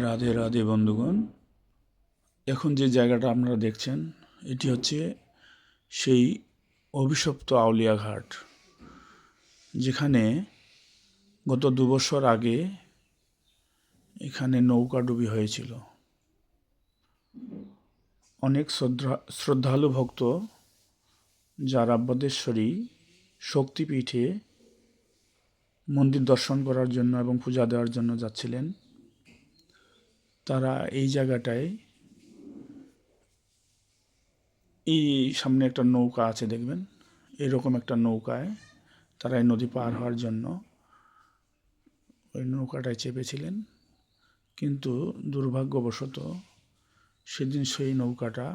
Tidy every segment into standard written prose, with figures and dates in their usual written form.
রাধে রাধে বন্ধুগণ, এখন যে জায়গাটা আপনারা দেখছেন এটি হচ্ছে সেই অভিশপ্ত আউলিয়া ঘাট, যেখানে গত 2 বছর আগে এখানে নৌকাডুবি হয়েছিল। অনেক শ্রদ্ধালু ভক্ত যারা বদেশ্বরী শক্তিপীঠে মন্দির দর্শন করার জন্য এবং পূজা দেওয়ার জন্য যাচ্ছিলেন, তারা এই জায়গাটায় এই সামনে একটা নৌকা আছে দেখবেন, এরকম একটা নৌকায় তারা এই নদী পার হওয়ার জন্য ওই নৌকাটায় চেপেছিলেন। কিন্তু দুর্ভাগ্যবশত সেদিন সেই নৌকাটা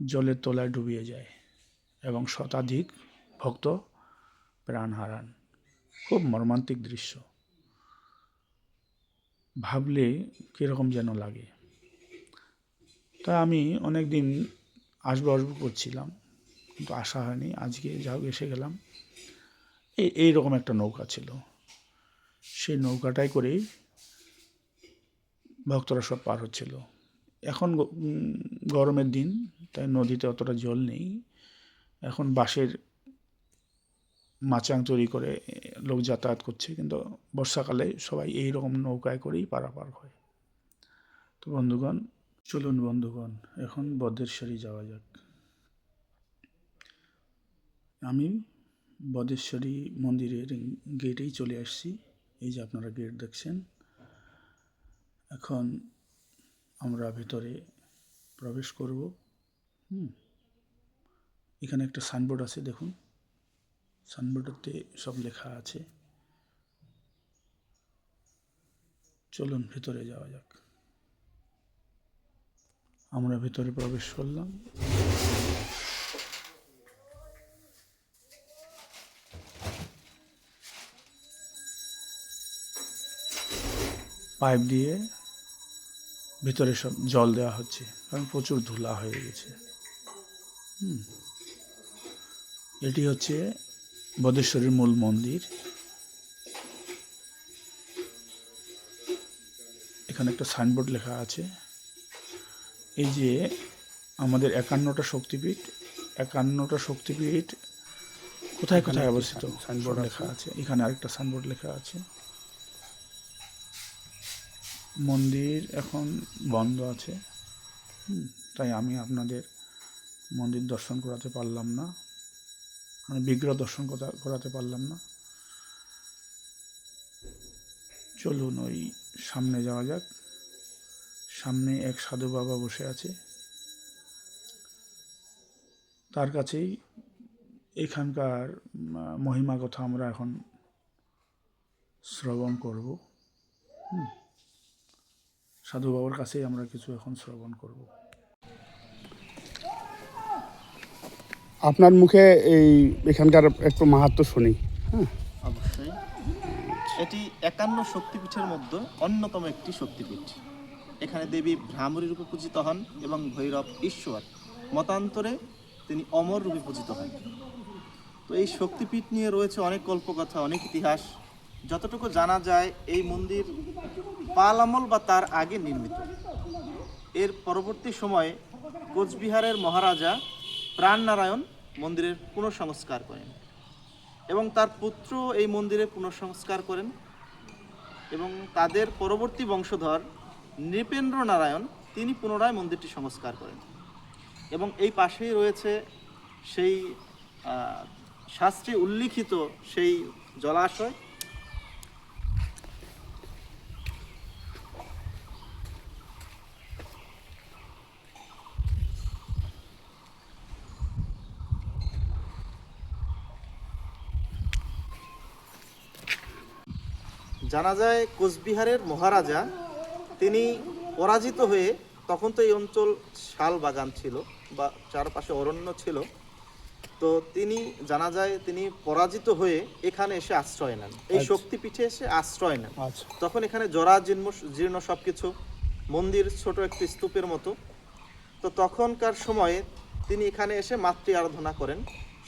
জলের তলায় ডুবিয়ে যায় এবং শতাধিক ভক্ত প্রাণ হারান। খুব মর্মান্তিক দৃশ্য, ভাবলে কীরকম যেন লাগে। তা আমি অনেক দিন আসবো করছিলাম, কিন্তু আসা হয়নি। আজকে যাও এসে গেলাম। এইরকম একটা নৌকা ছিল, সেই নৌকাটাই করেই ভক্তরা সব পার হচ্ছিল। এখন গরমের দিন, তাই নদীতে অতটা জল নেই। এখন বাঁশের মাচাং তৈরি করে লোক যাতায়াত করছে, কিন্তু বর্ষাকালে সবাই এই রকম নৌকায় করেই পারাপার হয়। তো বন্ধুগণ, চলুন বন্ধুগণ, এখন বদেশ্বরী যাওয়া যাক। আমি বদেশ্বরী মন্দিরের গেটেই চলে আসছি। এই যে আপনারা গেট দেখছেন। এখন আমরা ভিতরে প্রবেশ করব। এখানে একটা সাইনবোর্ড আছে, দেখুন। সাইনবোর্ডেতে সব লেখা আছে। চলুন ভিতরে যাওয়া যাক। আমরা ভিতরে প্রবেশ করলাম। পাইপ দিয়ে ভিতরে সব জল দেওয়া হচ্ছে, কারণ প্রচুর ধুলা হয়ে গেছে। এটি হচ্ছে বদেশ্বরীর মূল মন্দির। এখানে একটা সাইনবোর্ড লেখা আছে। এই যে আমাদের 51টা শক্তিপীঠ, 51টা শক্তিপীঠ কোথায় কোথায় অবস্থিত সাইনবোর্ড লেখা আছে। এখানে আরেকটা সাইনবোর্ড লেখা আছে। মন্দির এখন বন্ধ আছে, তাই আমি আপনাদের মন্দির দর্শন করাতে পারলাম না, মানে বিগ্রহ দর্শন করাতে পারলাম না। চলুন ওই সামনে যাওয়া যাক। সামনে এক সাধু বাবা বসে আছে, তার কাছেই এখানকার মহিমা কথা আমরা এখন শ্রবণ করব। সাধু বাবার কাছেই আমরা কিছু এখন শ্রবণ করব। আপনার মুখে এখানকার একটু মাহাত্ম্য শুনি। হ্যাঁ, অবশ্যই। এটি 51 শক্তিপীঠের মধ্যে অন্যতম একটি শক্তিপীঠ। এখানে দেবী ভ্রামরী রূপে পূজিত হন এবং ভৈরব ঈশ্বর মতান্তরে তিনি অমর রূপে পূজিত হন। তো এই শক্তিপীঠ নিয়ে রয়েছে অনেক কল্পকথা, অনেক ইতিহাস। যতটুকু জানা যায়, এই মন্দির পাল আমল বা তার আগে নির্মিত। এর পরবর্তী সময়ে কোচবিহারের মহারাজা প্রাণনারায়ণ মন্দিরের পুনঃসংস্কার করেন এবং তার পুত্র এই মন্দিরের পুনঃসংস্কার করেন এবং তাদের পরবর্তী বংশধর নৃপেন্দ্র নারায়ণ তিনি পুনরায় মন্দিরটি সংস্কার করেন। এবং এই পাশেই রয়েছে সেই শাস্ত্রে উল্লিখিত সেই জলাশয়। জানা যায় কোচবিহারের মহারাজা তিনি পরাজিত হয়ে, তখন তো এই অঞ্চল শাল বাগান ছিল বা চারপাশে অরণ্য ছিল, তো তিনি জানা যায় তিনি পরাজিত হয়ে এখানে এসে আশ্রয় নেন, এই শক্তিপীঠে এসে আশ্রয় নেন। তখন এখানে জীর্ণ সব কিছু, মন্দির ছোট একটি স্তূপের মতো। তো তখনকার সময়ে তিনি এখানে এসে মাতৃ আরাধনা করেন।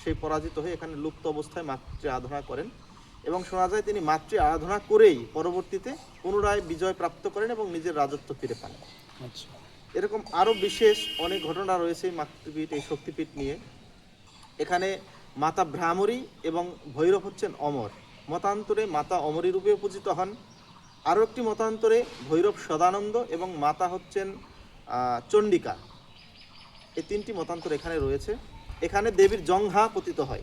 সেই পরাজিত হয়ে এখানে লুপ্ত অবস্থায় মাতৃ আরাধনা করেন এবং শোনা যায় তিনি মাতৃ আরাধনা করেই পরবর্তীতে পুনরায় বিজয় প্রাপ্ত করেন এবং নিজের রাজত্ব ফিরে পান। আচ্ছা এরকম আরও বিশেষ অনেক ঘটনা রয়েছে এই মাতৃপীঠ, এই শক্তিপীঠ নিয়ে। এখানে মাতা ভ্রামরী এবং ভৈরব হচ্ছেন অমর। মতান্তরে মাতা অমরী রূপে পূজিত হন। আরও একটি মতান্তরে ভৈরব সদানন্দ এবং মাতা হচ্ছেন চণ্ডিকা। এই তিনটি মতান্তর এখানে রয়েছে। এখানে দেবীর জংহা পতিত হয়।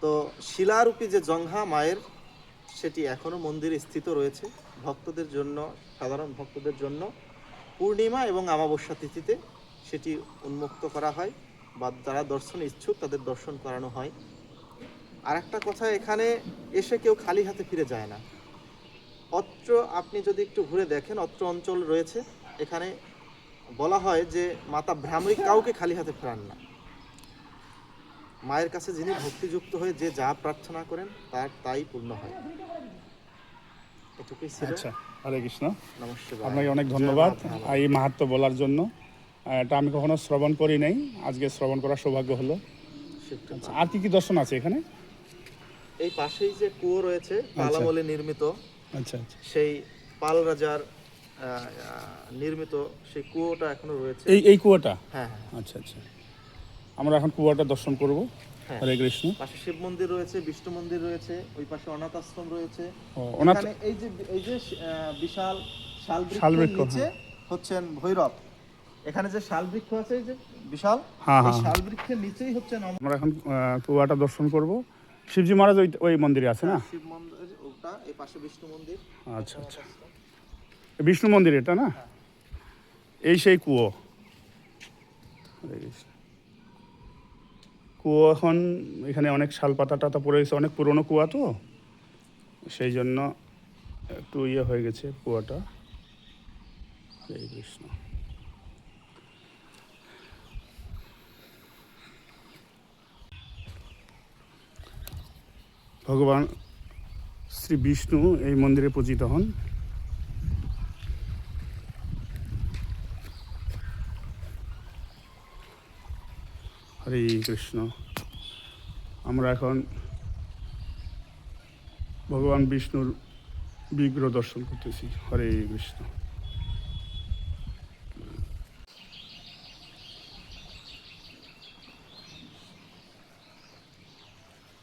তো শিলারূপী যে জংহা মায়ের, সেটি এখনও মন্দিরে স্থিত রয়েছে। ভক্তদের জন্য, সাধারণ ভক্তদের জন্য পূর্ণিমা এবং অমাবস্যা তিথিতে সেটি উন্মুক্ত করা হয়, বা যারা দর্শনে ইচ্ছুক তাদের দর্শন করানো হয়। আর একটা কথা, এখানে এসে কেউ খালি হাতে ফিরে যায় না। অত্র আপনি যদি একটু ঘুরে দেখেন, অত্র অঞ্চল রয়েছে, এখানে বলা হয় যে মাতা ভ্রামরী কাউকে খালি হাতে ফেরান না। মায়ের কাছে যিনি ভক্তিযুক্ত হয়ে যে যা প্রার্থনা করেন তার তাই পূর্ণ হয়। এটুকুই ছিল। আচ্ছা, হরে কৃষ্ণ। নমস্কার, আপনাকে অনেক ধন্যবাদ এই মাহাত্ম্য বলার জন্য। এটা আমি কখনো শ্রবণ করি নাই, আজকে শ্রবণ করার সৌভাগ্য হলো। আচ্ছা, আর কি কি দর্শন আছে এখানে? এই পাশেই যে কুয়ো রয়েছে, পাল আমলে নির্মিত, আচ্ছা আচ্ছা, সেই পাল রাজার নির্মিত সেই কুয়োটা এখনো রয়েছে। এই কুয়াটা? হ্যাঁ হ্যাঁ, আচ্ছা আচ্ছা, আমরা এখন কুয়াটা দর্শন করব। হ্যাঁ। হরে কৃষ্ণ। পাশে শিব মন্দির রয়েছে, বিষ্ণু মন্দির রয়েছে, ওই পাশে অনাথ আশ্রম রয়েছে। অনাথ- এখানে এই যে বিশাল শাল শাল বৃক্ষের বৃক্ষ, নিচে হচ্ছেন ভৈরব। এখানে যে শাল বৃক্ষ আছে, এই যে বিশাল, হ্যাঁ, এই হ্যাঁ। শাল বৃক্ষের নিচেই হচ্ছেন আমরা এখন কুয়াটা দর্শন করব। শিবজি মহারাজ ওই মন্দিরে আছে না? শিব মন্দির ওটা, এই পাশে বিষ্ণু মন্দির। আচ্ছা আচ্ছা, বিষ্ণু মন্দির এটা না? এই সেই কুয়ো। হরে কৃষ্ণ। কুয়ো এখন এখানে অনেক শাল পাতা টাতা পড়ে গেছে, অনেক পুরনো কুয়া তো, সেই জন্য একটু ইয়ে হয়ে গেছে কুয়াটা। হরে কৃষ্ণ। ভগবান শ্রী বিষ্ণু এই মন্দিরে পূজিত হন। হরে কৃষ্ণ। আমরা এখন ভগবান বিষ্ণুর বিগ্রহ দর্শন করতেছি। হরে কৃষ্ণ।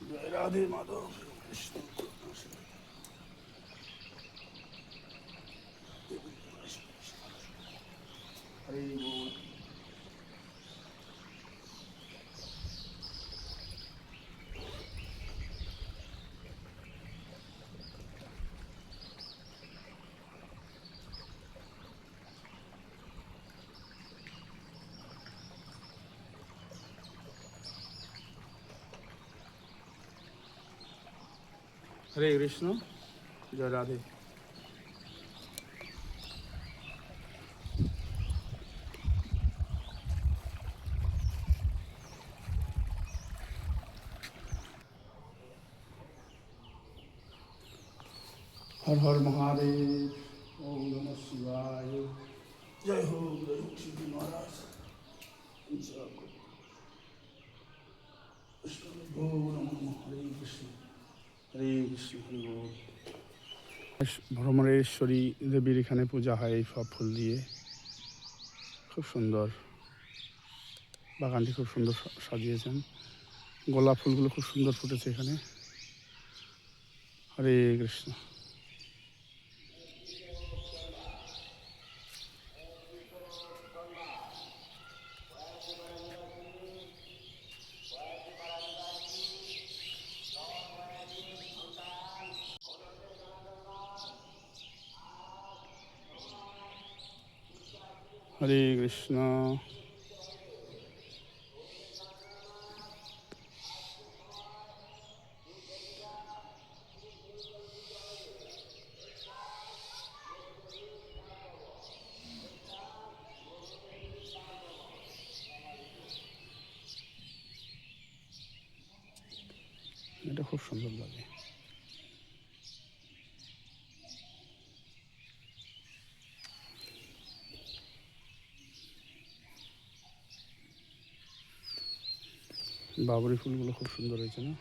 জয় রাধে মাধব কৃষ্ণ। হরে বল। হরে কৃষ্ণ। জয় রাধে। হর হর মহাদেব। ওম নমঃ শিবায়। জয় হো শিবজি মহারাজ। হরে কৃষ্ণ, হরে কৃষ্ণ, হরে বল। ভ্রমরেশ্বরী দেবীর এখানে পূজা হয় এই সব ফুল দিয়ে। খুব সুন্দর, বাগানটি খুব সুন্দর সাজিয়েছেন। গোলাপ ফুলগুলো খুব সুন্দর ফুটেছে এখানে। হরে কৃষ্ণ। হরে কৃষ্ণ। এটা খুব সুন্দর লাগে। বাবরি ফুলগুলো খুব সুন্দর হয়েছে না?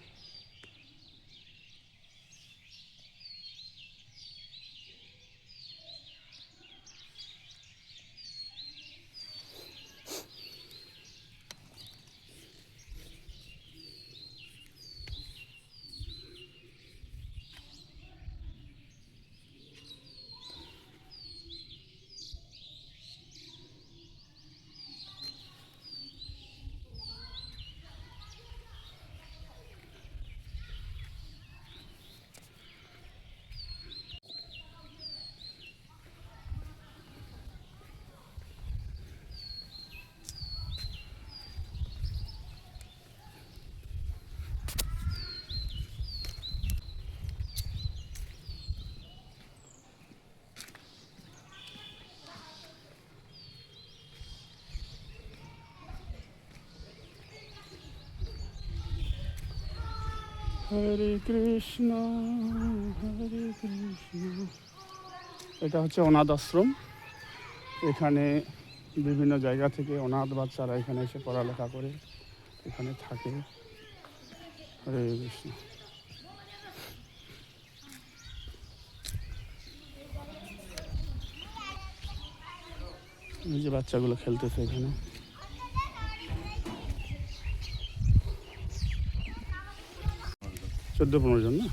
হরে কৃষ্ণ হরে কৃষ্ণ। এটা হচ্ছে অনাথ আশ্রম। এখানে বিভিন্ন জায়গা থেকে অনাথ বাচ্চারা এখানে এসে পড়ালেখা করে, এখানে থাকে। হরে কৃষ্ণ। এই যে বাচ্চাগুলো খেলতেছে এখানে। 14-15 জন না?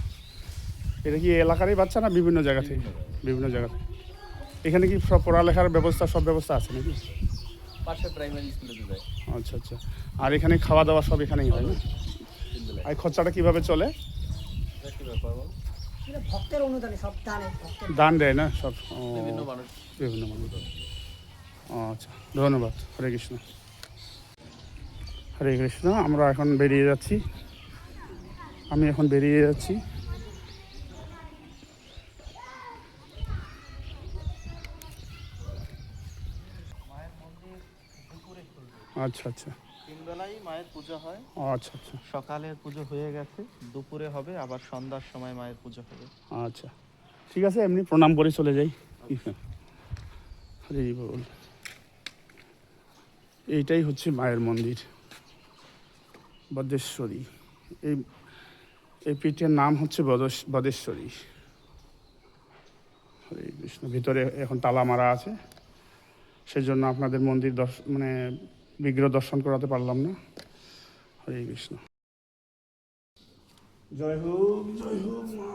এটা কি এলাকারই বাচ্চা না বিভিন্ন জায়গা থেকে? বিভিন্ন জায়গা থেকে। এখানে কি সব পড়ালেখার ব্যবস্থা, সব ব্যবস্থা আছে নাকি? পাশে প্রাইমারি স্কুলে যায়। আচ্ছা আচ্ছা। আর এখানে খাওয়া দাওয়া সব এখানেই হয় না? আর খরচাটা কিভাবে চলে? কি ব্যাপার বল? এটা ভক্তের অনুদানে সব দানে ভক্তের দান দেয় না সব? ও, বিভিন্ন মানুষ বিভিন্ন মানুষ। আচ্ছা, ধন্যবাদ। হরে কৃষ্ণ। হরে কৃষ্ণ। আমরা এখন বেরিয়ে যাচ্ছি। আমি এখন বেরিয়ে যাচ্ছি। আচ্ছা আচ্ছা। 3 বেলাই মায়ের পূজা হয়। আচ্ছা আচ্ছা। সকালের পুজো হয়ে গেছে, দুপুরে হবে, আবার সন্ধ্যার সময় মায়ের পুজো হবে। আচ্ছা ঠিক আছে, এমনি প্রণাম করে চলে যাই। হরি বল। এইটাই হচ্ছে মায়ের মন্দির, বদেশ্বরী। এই এই পীঠের নাম হচ্ছে বদেশ্বরী। হরে কৃষ্ণ। ভিতরে এখন তালা মারা আছে, সেজন্য আপনাদের মন্দির মানে বিগ্রহ দর্শন করাতে পারলাম না। হরে কৃষ্ণ। জয় হোক মা।